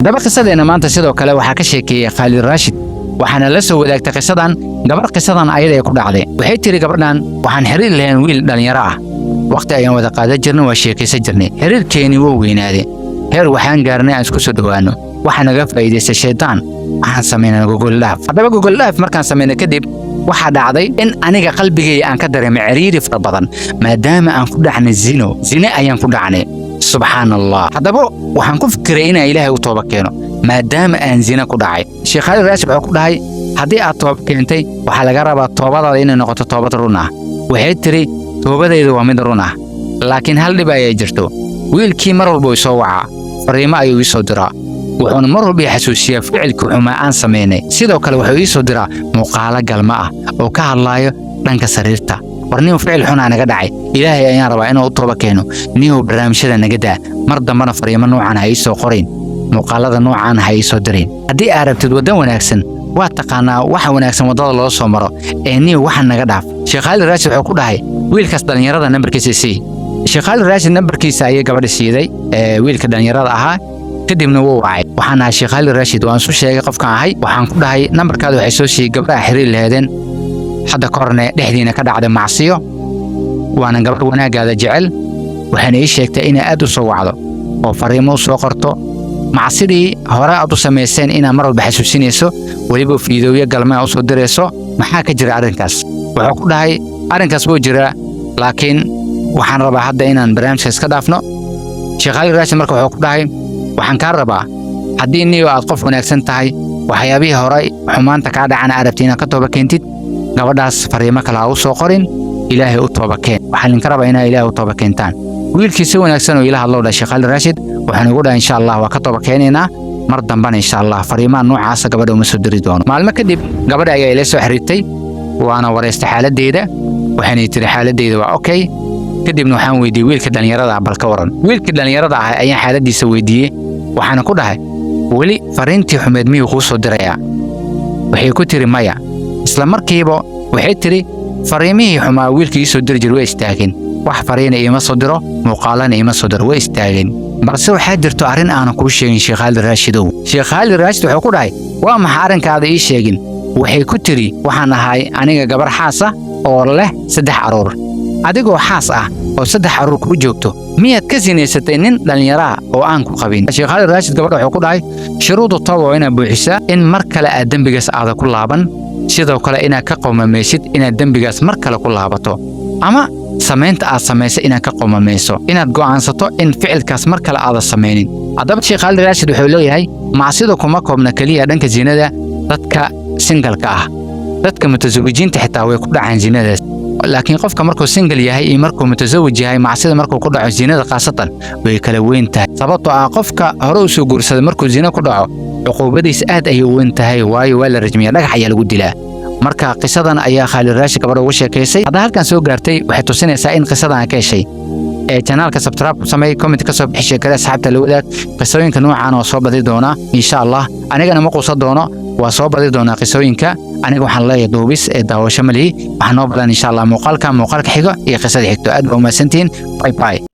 daba qisadeena maanta sidoo kale waxaa ka sheekeeyay Khalid Rashid waxaana la soo wadaagtay qisadan gabar qisadan ayada ay ku dhacday waxay tiri gabadhan waxaan xiriir lahayn wiil dhalinyaro ah waqti ayaan wada qaadan jirnay waa sheekaysan jirnay xiriirkeeni wuu weynaaday heer waxaan gaarnay aan isku soo dhawaano waxaan naga faa'iideystay shaytaan waxaan sameynay Google Live haddaba Google Live markaan sameynay kadib waxaa dhacday in aniga qalbigayga aan ka dareemay ciriiri fara badan maadaama aan ku dhacnay zina ayaan ku dhacnay subhanallah haddaba waxaan ku fikiray in Ilaahay u tooba keeno maadaama aan zina ku dhacay Sheekh Khalid Rashid wuxuu ku dhahay haddii aad tooba keentay waxaa laga rabaa toobadaada inay noqoto toobad run ah waxay tiri toobadaydu waa mid run ah laakiin hal dhib ayaa jirto wiilkii mar walba soo wacaa fariimo ayuu ii soo diraa wuxuuna mar walba xasuusiyaa ficilka xumaa aan sameynay sidoo kale wuxuu ii soo diraa muuqaalo galma ah oo ka hadlayo dhanka sariirta warniyo ficil xun naga dhacay Ilaahay ayaan rabaa inuu tooba keeno niyo barnaamijyada naga daa mar dambana fariimo noocan ay soo qoreen muuqaalada noocan ay soo direen haddii aad rabtid wadan wanaagsan waa taqaanaa waxa wanaagsan wadada loo soo maro niyo waxa naga dhaaf Sheekh Khalid Rashid wuxuu ku dhahay wiilkaas dhalinyarada nambarkiisa sii Sheekh Khalid Rashid nambarkiisa ayay gabadha siiday wiilka dhalinyarada ahaa kadibna wuu wacay waxaan ahaa Sheekh Khalid Rashid waan soo sheegay qofkan ahay waxaan ku dhahay nambarkaada waxay soo siiyay gabadha xiriir lahaydeen hadda korne dhexdiina ka dhacday macsiyo waana gabadh wanaagaada jecel waxaan ii sheegtay in aad u soo wacdo oo fariimo soo qorto macsidii hore aad u sameyseen in mar walba xasuusinayso waliba fiidooyo galma u soo direyso maxaa ka jira arrinkaas wuxuu ku dhahay arrinkaas wuu jiraa laakiin waxaan rabaa hadda inaan barnaamijka iska dhaafno Sheekh Khalid Rashid marka wuxuu ku dhahay waxaan ka rabaa haddii niyo aad qof wanaagsan tahay waxyaabihii hore xumaanta ka dhacana arabtiina ka tooba keentid gabadhaas fariimo kala u soo qorin Ilaahay u tooba keen waxaan ka rabaa inaa Ilaahay u tooba keentaan wiilkiisa wanaagsan oo Ilaahay hadlo Sheekh Khalid Rashid waxaan ugu dhahay insha Allah waa ka tooba keenayna mar dambana insha Allah fariimaha noocaas gabadha uma soo diri doono maalmo kadib gabadha ayaa ila soo xiriirtay waana wareystay xaaladeeda waxaan tiri xaaladeeda waa okay kadibna waxaan weydiiyay wiilka dhalinyarada ah balka waran wiilka dhalinyarada ah ayaan xaaladiisa weydiiyay waxaan ku dhahay wali fariintii xumeed miyuu ku soo dirayaa waxay ku tiri maya isla markiiba waxay tiri fariimihii xumaa wiilkii soo diri jiray way istaageen wax fariina ima soo diro muuqaalana ima soo diro way istaageen balse waxaa jirto arrin aan ku sheegin Sheekh Khalid Rashid Sheekh Khalid Rashid wuxuu ku dhahay waa maxay arrinkaada ii sheegin waxay ku tiri waxaan ahay aniga gabar xaas ah oo leh 3 caruur adigoo xaas ah oo 3 caruur ku joogto miyaad ka sinaysatay nin dhalinyaro ah oo aan ku qabin Sheekh Khalid Rashid gabadha wuxuu ku dhahay shuruudu tawba inaa buuxisaa in mar kale aad dambigaas aad ku laaban sidoo kale inaad ka qowmamaysid inaad dambigaas mar kale ku laabato ama sameynta aad sameysay inaad ka qowmamayso inaad go'aansato in ficilkaas mar kale aad sameynin haddaba Sheekh Khalid Rashid wuxuu leeyahay macsida kuma koobna kaliya dhanka zinada dadka singalka ah dadka mutazawijiinta xitaa way ku dhacaan zinadaas laakiin qofka markuu single yahay iyo markuu mutazawij yahay macsida markuu ku dhaco zinada qaasatan way kala weyn tahay sababtoo ah qofka hore u soo guursaday markuu zina ku dhaco cuquubadiisa aad ay u weyn tahay waayo waa la rajmiyaa dhagax ayaa lagu dilaa marka qisadan ayaa Khalid Rashid gabadha uga sheekaysay hadda halkan soo gaartay waxay tusinaysaa in qisadan ka heshay channelka subscribe ku samee comment ka soo bixi sheekada asxaabta la wadaag qisooyinka noocan oo soo badi doona insha Allah anigana ma quusan doono waa soo badi doona qisooyinka aniga waxaan leeyahay duubis ee daawasho mali waxaan noo balan insha Allah muuqaalka xiga iyo qisada xigto aad u mahadsantiin bye bye